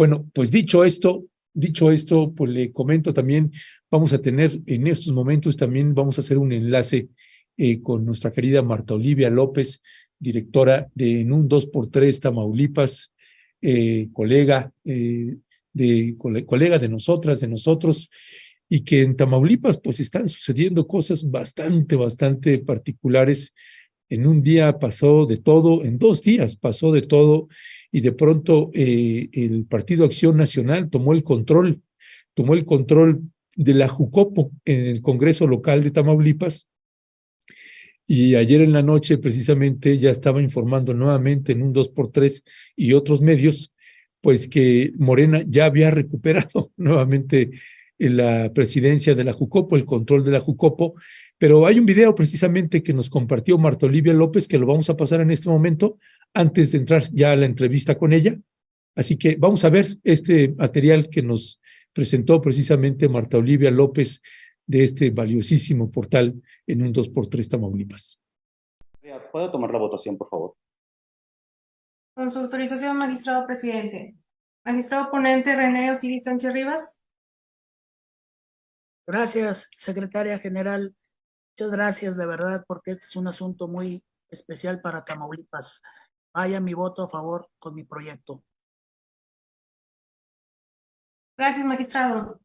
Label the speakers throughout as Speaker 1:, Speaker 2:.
Speaker 1: Bueno, pues dicho esto, pues le comento también, vamos a tener en estos momentos también vamos a hacer un enlace con nuestra querida Marta Olivia López, directora de En un 2x3 Tamaulipas, colega de nosotras, de nosotros, y que en Tamaulipas pues están sucediendo cosas bastante particulares. En un día pasó de todo, en 2 días pasó de todo, y de pronto el Partido Acción Nacional tomó el control de la Jucopo en el Congreso local de Tamaulipas, y ayer en la noche precisamente ya estaba informando nuevamente en un 2x3 y otros medios, pues que Morena ya había recuperado nuevamente la presidencia de la Jucopo, el control de la Jucopo, pero hay un video precisamente que nos compartió Marta Olivia López que lo vamos a pasar en este momento antes de entrar ya a la entrevista con ella. Así que vamos a ver este material que nos presentó precisamente Marta Olivia López de este valiosísimo portal En un 2x3 Tamaulipas.
Speaker 2: ¿Puedo tomar la votación, por favor?
Speaker 3: Con su autorización, magistrado presidente. Magistrado ponente René Osiris Sánchez Rivas.
Speaker 4: Gracias, secretaria general. Muchas gracias, de verdad, porque este es un asunto muy especial para Tamaulipas. Vaya mi voto a favor con mi proyecto.
Speaker 3: Gracias, magistrado.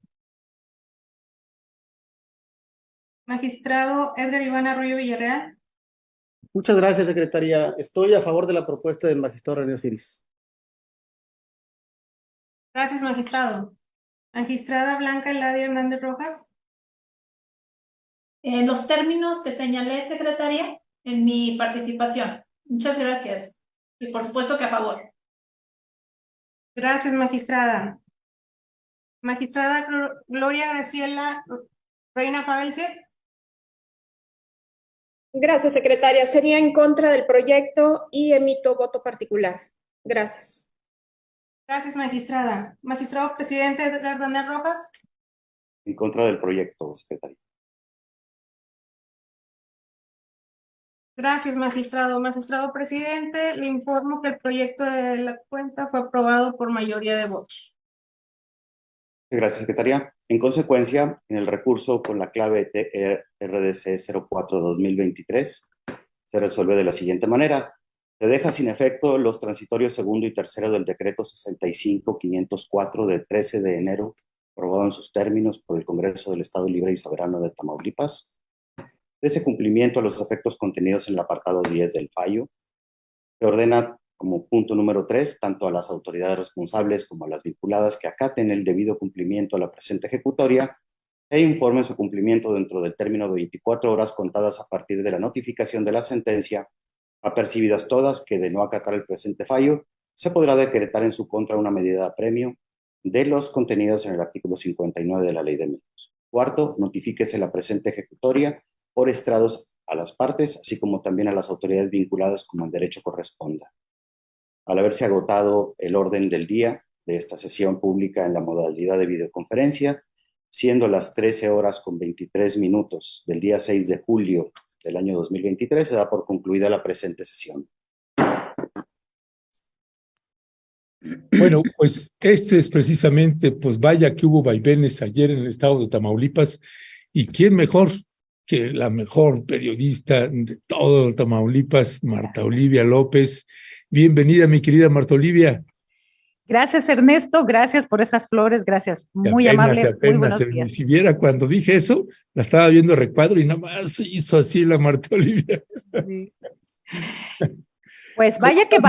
Speaker 3: Magistrado Edgar Iván Arroyo Villarreal.
Speaker 5: Muchas gracias, secretaria. Estoy a favor de la propuesta del magistrado René Osiris.
Speaker 3: Gracias, magistrado. Magistrada Blanca Eladia Hernández Rojas.
Speaker 6: En los términos que señalé, secretaria, en mi participación. Muchas gracias. Y por supuesto que a favor.
Speaker 3: Gracias, magistrada. Magistrada Gloria Graciela Reina Pavelce.
Speaker 7: Gracias, secretaria. Sería en contra del proyecto y emito voto particular. Gracias.
Speaker 3: Gracias, magistrada. Magistrado presidente Edgar Daniel Rojas.
Speaker 2: En contra del proyecto, secretaria.
Speaker 3: Gracias, magistrado. Magistrado presidente, le informo que el proyecto de la cuenta fue aprobado por mayoría de votos.
Speaker 2: Gracias, secretaria. En consecuencia, en el recurso con la clave TRDC 04-2023 se resuelve de la siguiente manera. Se deja sin efecto los transitorios segundo y tercero del decreto 65-504 del 13 de enero, aprobado en sus términos por el Congreso del Estado Libre y Soberano de Tamaulipas. De ese cumplimiento a los efectos contenidos en el apartado 10 del fallo, se ordena como punto número 3, tanto a las autoridades responsables como a las vinculadas que acaten el debido cumplimiento a la presente ejecutoria e informen su cumplimiento dentro del término de 24 horas contadas a partir de la notificación de la sentencia, apercibidas todas que de no acatar el presente fallo, se podrá decretar en su contra una medida de apremio de los contenidos en el artículo 59 de la Ley de Medios. Cuarto, notifíquese la presente ejecutoria por estrados a las partes, así como también a las autoridades vinculadas como el derecho corresponda. Al haberse agotado el orden del día de esta sesión pública en la modalidad de videoconferencia, siendo las 13:23 del día 6 de julio del año 2023, se da por concluida la presente sesión.
Speaker 1: Bueno, pues este es precisamente, pues vaya que hubo vaivenes ayer en el estado de Tamaulipas, y quién mejor que la mejor periodista de todo Tamaulipas, Marta Olivia López. Bienvenida, mi querida Marta Olivia.
Speaker 8: Gracias, Ernesto, gracias por esas flores, gracias, muy amable, muy buenos días.
Speaker 1: Si viera cuando dije eso, la estaba viendo recuadro y nada más se hizo así la Marta Olivia.
Speaker 8: Sí. Pues vaya que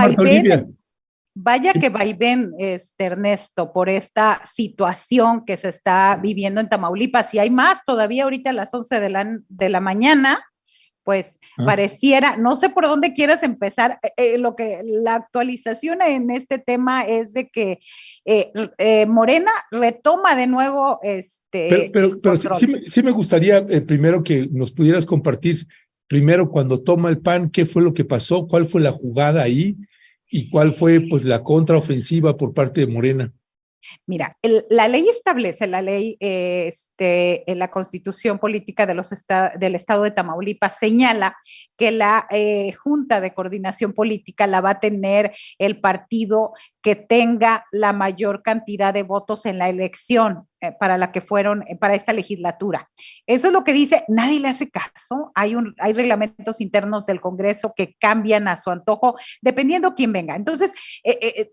Speaker 8: vaivén, Ernesto, por esta situación que se está viviendo en Tamaulipas, y hay más todavía ahorita a las 11 de la mañana, pues pareciera, no sé por dónde quieras empezar, la actualización en este tema es de que Morena retoma de nuevo
Speaker 1: Pero sí me gustaría primero que nos pudieras compartir, primero cuando toma el PAN, qué fue lo que pasó, cuál fue la jugada ahí y cuál fue pues la contraofensiva por parte de Morena.
Speaker 8: Mira, la ley establece, la ley en la Constitución Política de del Estado de Tamaulipas señala que la Junta de Coordinación Política la va a tener el partido que tenga la mayor cantidad de votos en la elección para la que fueron, para esta legislatura. Eso es lo que dice, nadie le hace caso. Hay reglamentos internos del Congreso que cambian a su antojo, dependiendo quién venga. Entonces,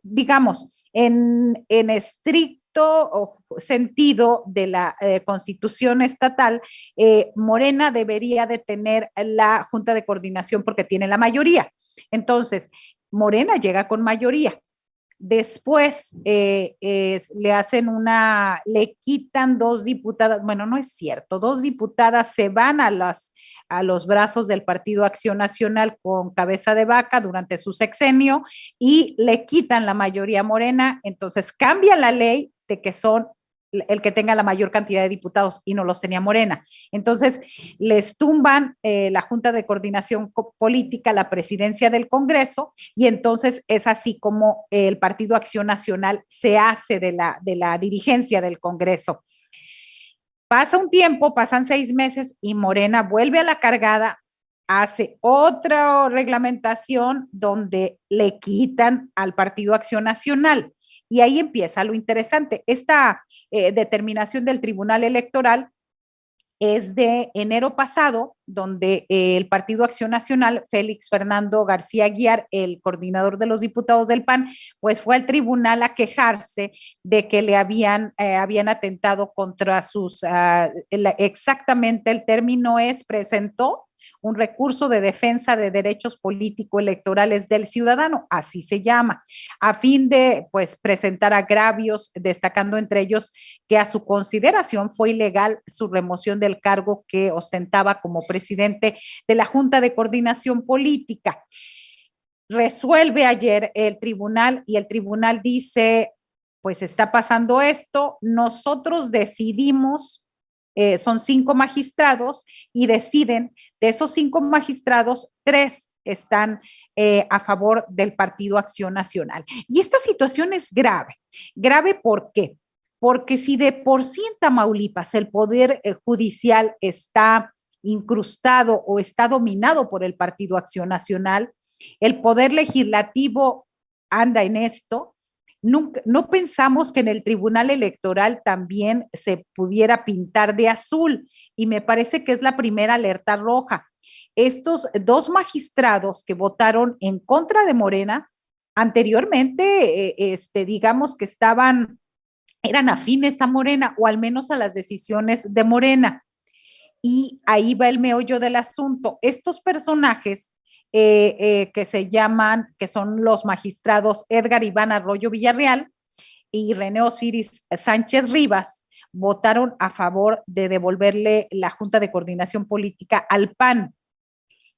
Speaker 8: digamos, en estricto sentido de la Constitución estatal, Morena debería de tener la Junta de Coordinación porque tiene la mayoría. Entonces, Morena llega con mayoría. Después le quitan 2 diputadas, bueno, no es cierto, 2 diputadas se van a los brazos del Partido Acción Nacional con cabeza de vaca durante su sexenio y le quitan la mayoría a Morena, entonces cambia la ley de que son el que tenga la mayor cantidad de diputados y no los tenía Morena. Entonces, les tumban la Junta de Coordinación Política, la presidencia del Congreso, y entonces es así como el Partido Acción Nacional se hace de la dirigencia del Congreso. Pasa un tiempo, pasan 6 meses y Morena vuelve a la cargada, hace otra reglamentación donde le quitan al Partido Acción Nacional. Y ahí empieza lo interesante. Esta determinación del Tribunal Electoral es de enero pasado, donde el Partido Acción Nacional, Félix Fernando García Aguiar, el coordinador de los diputados del PAN, pues fue al tribunal a quejarse de que le habían atentado contra sus, exactamente el término es, presentó un recurso de defensa de derechos político-electorales del ciudadano, así se llama, a fin de pues presentar agravios, destacando entre ellos que a su consideración fue ilegal su remoción del cargo que ostentaba como presidente de la Junta de Coordinación Política. Resuelve ayer el tribunal y el tribunal dice, pues está pasando esto, nosotros decidimos. Son 5 magistrados y deciden, de esos 5 magistrados, 3 están a favor del Partido Acción Nacional. Y esta situación es grave. ¿Grave por qué? Porque si de por sí en Tamaulipas el poder judicial está incrustado o está dominado por el Partido Acción Nacional, el poder legislativo anda en esto. No pensamos que en el Tribunal Electoral también se pudiera pintar de azul y me parece que es la primera alerta roja. Estos 2 magistrados que votaron en contra de Morena anteriormente, digamos que eran afines a Morena o al menos a las decisiones de Morena. Y ahí va el meollo del asunto. Estos personajes que son los magistrados Edgar Iván Arroyo Villarreal y René Osiris Sánchez Rivas, votaron a favor de devolverle la Junta de Coordinación Política al PAN.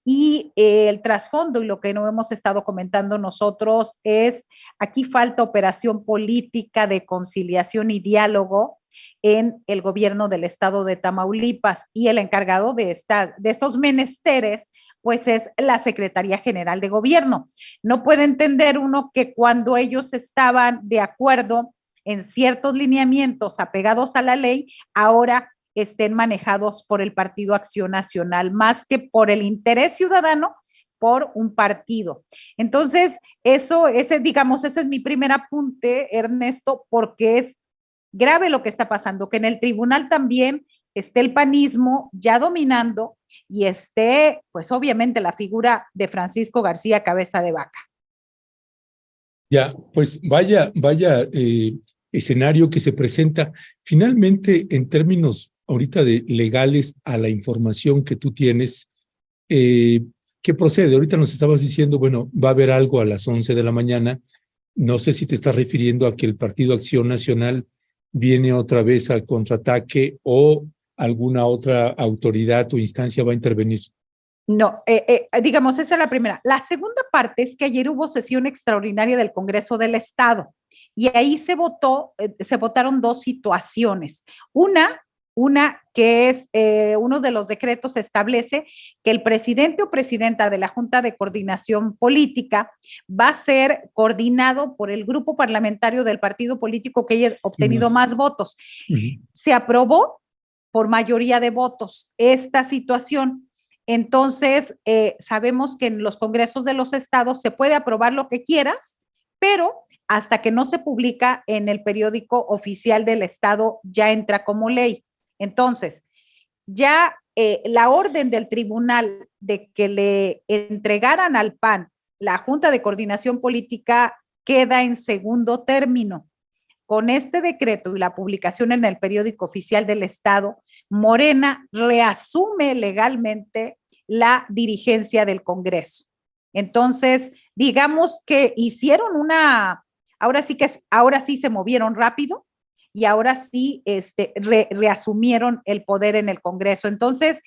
Speaker 8: Y el trasfondo y lo que no hemos estado comentando nosotros es, aquí falta operación política de conciliación y diálogo en el gobierno del estado de Tamaulipas y el encargado de estos menesteres, pues es la Secretaría General de Gobierno. No puede entender uno que cuando ellos estaban de acuerdo en ciertos lineamientos apegados a la ley, ahora estén manejados por el Partido Acción Nacional, más que por el interés ciudadano, por un partido. Entonces, ese es mi primer apunte, Ernesto, porque es grave lo que está pasando, que en el tribunal también esté el panismo ya dominando y esté, pues obviamente, la figura de Francisco García Cabeza de Vaca.
Speaker 1: Ya, pues vaya escenario que se presenta. Finalmente, en términos ahorita de legales a la información que tú tienes, ¿qué procede? Ahorita nos estabas diciendo, bueno, va a haber algo a las 11 de la mañana. No sé si te estás refiriendo a que el Partido Acción Nacional viene otra vez al contraataque o alguna otra autoridad o instancia va a intervenir.
Speaker 8: No, digamos, esa es la primera. La segunda parte es que ayer hubo sesión extraordinaria del Congreso del Estado y ahí se votaron 2 situaciones. Una que es uno de los decretos establece que el presidente o presidenta de la Junta de Coordinación Política va a ser coordinado por el grupo parlamentario del partido político que haya obtenido más votos. Se aprobó por mayoría de votos esta situación. Entonces, sabemos que en los congresos de los estados se puede aprobar lo que quieras, pero hasta que no se publica en el periódico oficial del estado ya entra como ley. Entonces, ya la orden del tribunal de que le entregaran al PAN la Junta de Coordinación Política queda en segundo término. Con este decreto y la publicación en el periódico oficial del estado, Morena reasume legalmente la dirigencia del Congreso. Entonces, digamos que hicieron ahora sí se movieron rápido y ahora sí reasumieron el poder en el Congreso. Entonces,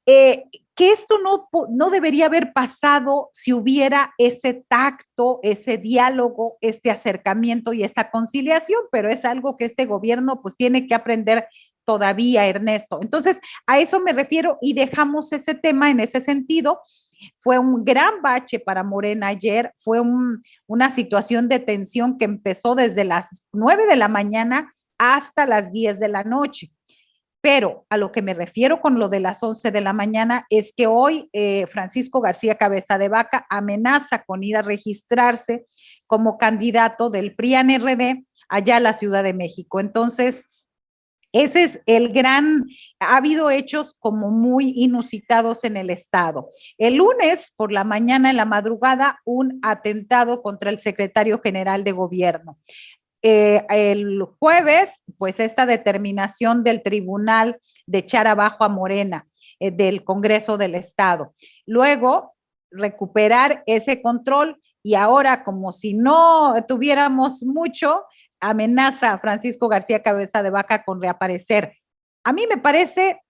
Speaker 8: que esto no debería haber pasado si hubiera ese tacto, ese diálogo, este acercamiento y esa conciliación, pero es algo que este gobierno pues tiene que aprender todavía, Ernesto. Entonces, a eso me refiero y dejamos ese tema en ese sentido. Fue un gran bache para Morena ayer, fue una situación de tensión que empezó desde las 9 de la mañana hasta las 10 de la noche. Pero a lo que me refiero con lo de las 11 de la mañana es que hoy Francisco García Cabeza de Vaca amenaza con ir a registrarse como candidato del PRI-PAN-RD allá a la Ciudad de México. Entonces, ese es ha habido hechos como muy inusitados en el estado. El lunes por la mañana, en la madrugada, un atentado contra el secretario general de gobierno. El jueves, pues esta determinación del tribunal de echar abajo a Morena, del Congreso del Estado. Luego, recuperar ese control y ahora, como si no tuviéramos mucho, amenaza a Francisco García Cabeza de Vaca con reaparecer. A mí me parece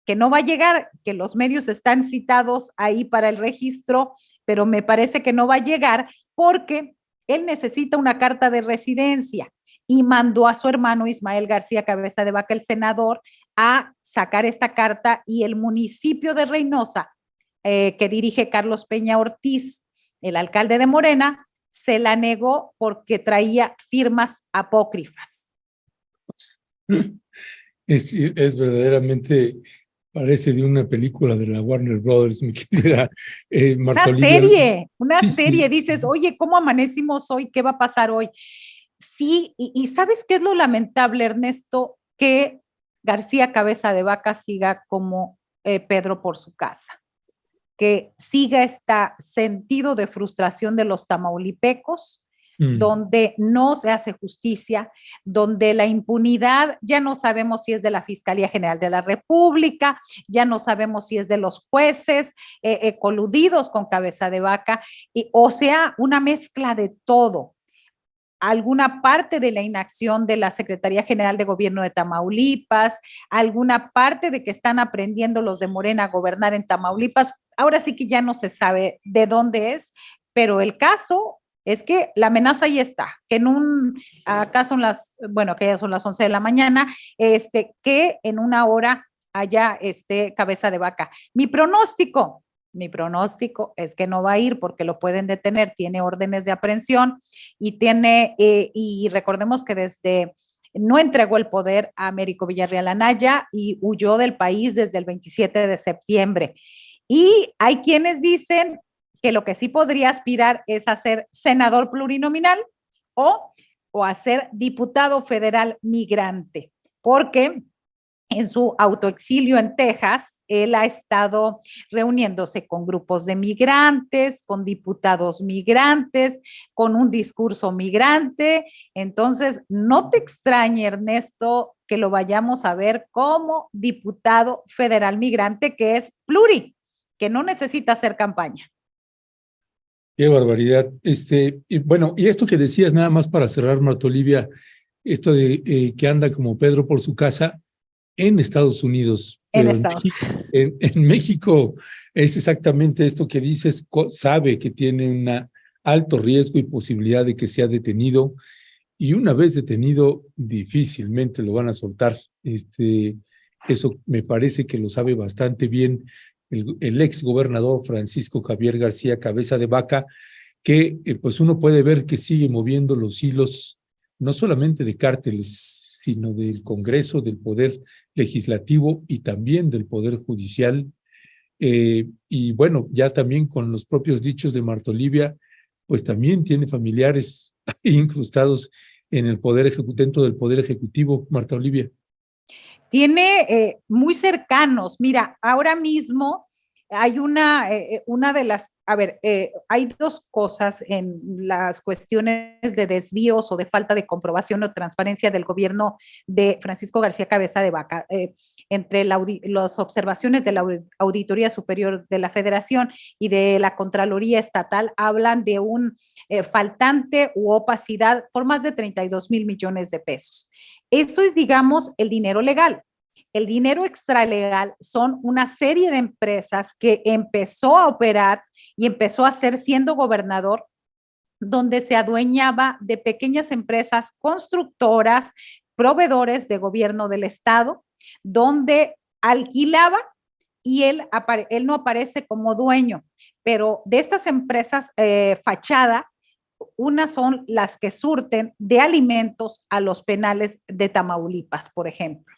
Speaker 8: que no va a llegar, que los medios están citados ahí para el registro, pero me parece que no va a llegar porque él necesita una carta de residencia y mandó a su hermano Ismael García Cabeza de Vaca, el senador, a sacar esta carta y el municipio de Reynosa, que dirige Carlos Peña Ortiz, el alcalde de Morena, se la negó porque traía firmas apócrifas.
Speaker 1: Es verdaderamente, parece de una película de la Warner Brothers, mi querida Marta Olivia.
Speaker 8: Una
Speaker 1: Sí,
Speaker 8: serie,
Speaker 1: sí.
Speaker 8: dices, oye, ¿cómo amanecimos hoy? ¿Qué va a pasar hoy? Sí, y ¿sabes qué es lo lamentable, Ernesto? Que García Cabeza de Vaca siga como Pedro por su casa, que siga este sentido de frustración de los tamaulipecos, donde no se hace justicia, donde la impunidad ya no sabemos si es de la Fiscalía General de la República, ya no sabemos si es de los jueces coludidos con Cabeza de Vaca, o sea, una mezcla de todo. Alguna parte de la inacción de la Secretaría General de Gobierno de Tamaulipas, alguna parte de que están aprendiendo los de Morena a gobernar en Tamaulipas. Ahora sí que ya no se sabe de dónde es, pero el caso es que la amenaza ahí está, que acá son que ya son las 11 de la mañana, que en una hora haya Cabeza de Vaca. Mi pronóstico es que no va a ir porque lo pueden detener, tiene órdenes de aprehensión y recordemos que no entregó el poder a Américo Villarreal Anaya y huyó del país desde el 27 de septiembre. Y hay quienes dicen que lo que sí podría aspirar es a ser senador plurinominal o a ser diputado federal migrante, porque en su autoexilio en Texas, él ha estado reuniéndose con grupos de migrantes, con diputados migrantes, con un discurso migrante. Entonces, no te extrañe, Ernesto, que lo vayamos a ver como diputado federal migrante, que es que no necesita hacer campaña.
Speaker 1: Qué barbaridad. Y esto que decías, nada más para cerrar, Marta Olivia, esto de que anda como Pedro por su casa en Estados Unidos. En México es exactamente esto que dices, sabe que tiene un alto riesgo y posibilidad de que sea detenido, y una vez detenido, difícilmente lo van a soltar. Eso me parece que lo sabe bastante bien el ex gobernador Francisco Javier García Cabeza de Vaca, que pues uno puede ver que sigue moviendo los hilos, no solamente de cárteles, sino del Congreso, del Poder Legislativo y también del Poder Judicial. Y bueno, ya también con los propios dichos de Marta Olivia, pues también tiene familiares incrustados en el dentro del Poder Ejecutivo, Marta Olivia.
Speaker 8: Tiene muy cercanos. Mira, ahora mismo hay una de las, hay dos cosas en las cuestiones de desvíos o de falta de comprobación o transparencia del gobierno de Francisco García Cabeza de Vaca. Entre las observaciones de la Auditoría Superior de la Federación y de la Contraloría Estatal hablan de un faltante u opacidad por más de 32,000 millones de pesos. Eso es, digamos, el dinero legal. El dinero extralegal son una serie de empresas que empezó a operar y empezó a hacer siendo gobernador, donde se adueñaba de pequeñas empresas constructoras, proveedores de gobierno del Estado, donde alquilaba y él no aparece como dueño, pero de estas empresas fachada, unas son las que surten de alimentos a los penales de Tamaulipas, por ejemplo.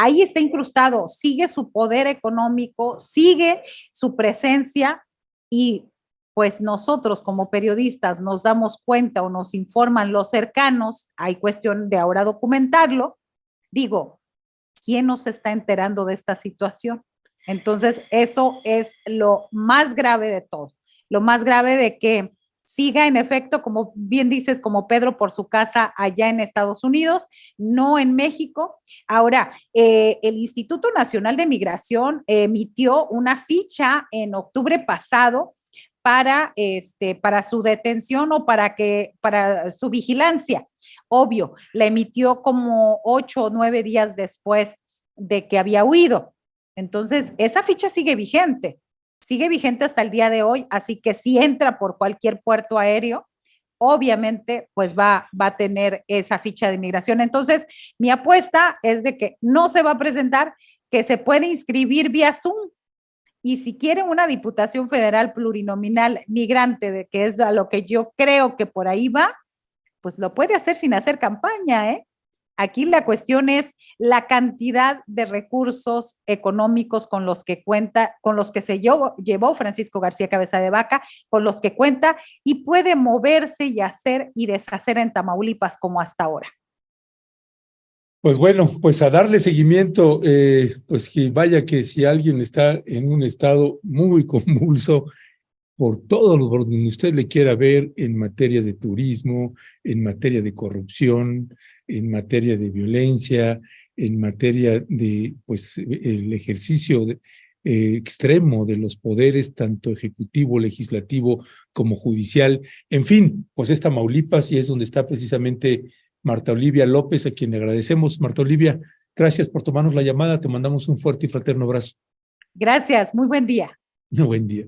Speaker 8: Ahí está incrustado, sigue su poder económico, sigue su presencia y pues nosotros como periodistas nos damos cuenta o nos informan los cercanos, hay cuestión de ahora documentarlo, digo, ¿quién nos está enterando de esta situación? Entonces, eso es lo más grave de todo, lo más grave de que siga en efecto, como bien dices, como Pedro por su casa allá en Estados Unidos, no en México. Ahora, el Instituto Nacional de Migración emitió una ficha en octubre pasado para su detención o para su vigilancia. Obvio, la emitió como 8 o 9 días después de que había huido. Entonces, esa ficha sigue vigente hasta el día de hoy, así que si entra por cualquier puerto aéreo, obviamente pues va a tener esa ficha de inmigración. Entonces, mi apuesta es de que no se va a presentar, que se puede inscribir vía Zoom. Y si quieren una diputación federal plurinominal migrante, que es a lo que yo creo que por ahí va, pues lo puede hacer sin hacer campaña, ¿eh? Aquí la cuestión es la cantidad de recursos económicos con los que cuenta, con los que se llevó Francisco García Cabeza de Vaca, con los que cuenta y puede moverse y hacer y deshacer en Tamaulipas como hasta ahora.
Speaker 1: Pues bueno, pues a darle seguimiento, pues que vaya que si alguien está en un estado muy convulso, por todo lo por donde usted le quiera ver en materia de turismo, en materia de corrupción, en materia de violencia, en materia de pues el ejercicio extremo de los poderes, tanto ejecutivo, legislativo como judicial. En fin, pues es Tamaulipas y es donde está precisamente Marta Olivia López, a quien le agradecemos. Marta Olivia, gracias por tomarnos la llamada. Te mandamos un fuerte y fraterno abrazo.
Speaker 8: Gracias, muy buen día.
Speaker 1: Buen día.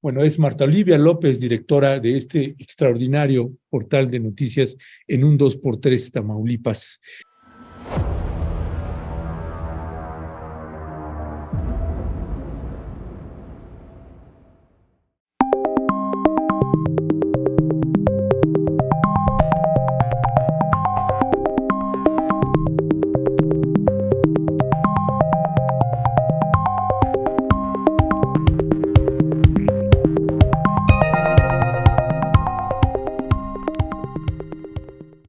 Speaker 1: Bueno, es Marta Olivia López, directora de este extraordinario portal de noticias en un 2x3 Tamaulipas.